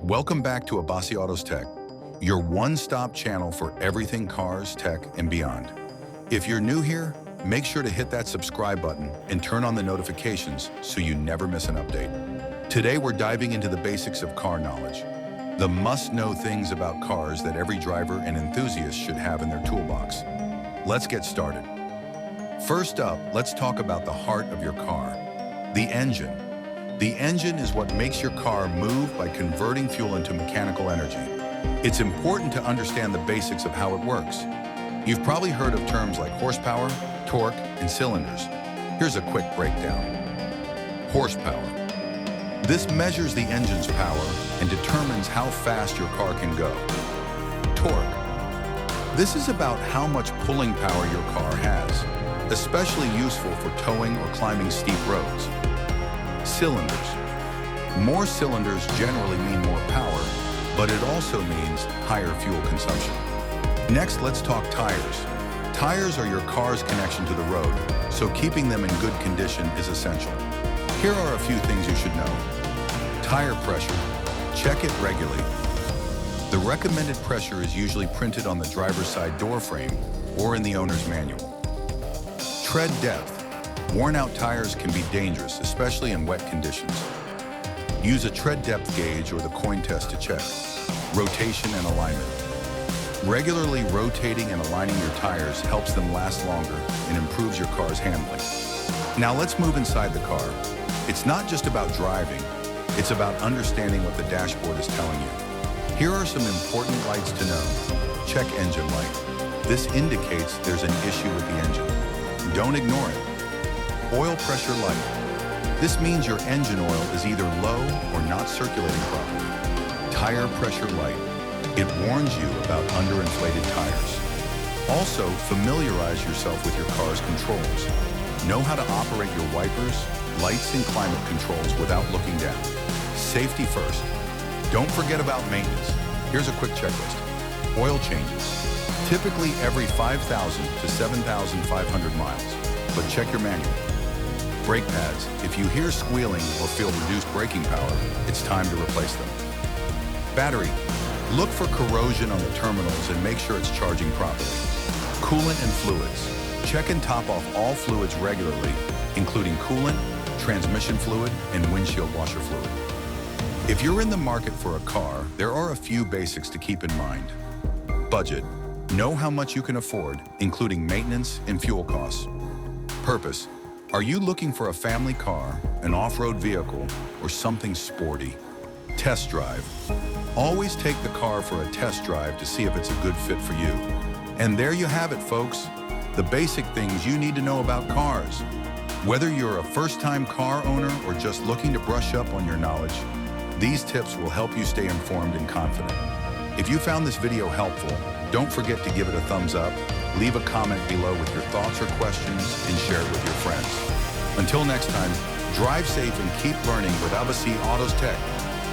Welcome back to Abbasi Autos Tech, your one-stop channel for everything cars, tech, and beyond. If you're new here, make sure to hit that subscribe button and turn on the notifications so you never miss an update. Today we're diving into the basics of car knowledge, the must-know things about cars that every driver and enthusiast should have in their toolbox. Let's get started. First up, let's talk about the heart of your car, the engine. The engine is what makes your car move by converting fuel into mechanical energy. It's important to understand the basics of how it works. You've probably heard of terms like horsepower, torque, and cylinders. Here's a quick breakdown. Horsepower. This measures the engine's power and determines how fast your car can go. Torque. This is about how much pulling power your car has, especially useful for towing or climbing steep roads. Cylinders. More cylinders generally mean more power, but it also means higher fuel consumption. Next, let's talk tires. Tires are your car's connection to the road, so keeping them in good condition is essential. Here are a few things you should know. Tire pressure. Check it regularly. The recommended pressure is usually printed on the driver's side door frame or in the owner's manual. Tread depth. Worn-out tires can be dangerous, especially in wet conditions. Use a tread depth gauge or the coin test to check. Rotation and alignment. Regularly rotating and aligning your tires helps them last longer and improves your car's handling. Now let's move inside the car. It's not just about driving, it's about understanding what the dashboard is telling you. Here are some important lights to know. Check engine light. This indicates there's an issue with the engine. Don't ignore it. Oil pressure light. This means your engine oil is either low or not circulating properly. Tire pressure light. It warns you about underinflated tires. Also, familiarize yourself with your car's controls. Know how to operate your wipers, lights, and climate controls without looking down. Safety first. Don't forget about maintenance. Here's a quick checklist. Oil changes. Typically every 5,000 to 7,500 miles, but check your manual. Brake pads. If you hear squealing or feel reduced braking power, it's time to replace them. Battery. Look for corrosion on the terminals and make sure it's charging properly. Coolant and fluids. Check and top off all fluids regularly, including coolant, transmission fluid, and windshield washer fluid. If you're in the market for a car, there are a few basics to keep in mind. Budget. Know how much you can afford, including maintenance and fuel costs. Purpose. Are you looking for a family car, an off-road vehicle, or something sporty? Test drive. Always take the car for a test drive to see if it's a good fit for you. And there you have it, folks. The basic things you need to know about cars. Whether you're a first-time car owner or just looking to brush up on your knowledge, these tips will help you stay informed and confident. If you found this video helpful, don't forget to give it a thumbs up, leave a comment below with your thoughts or questions, and share it with your friends. Until next time, drive safe and keep learning with Abbasi Autos Tech.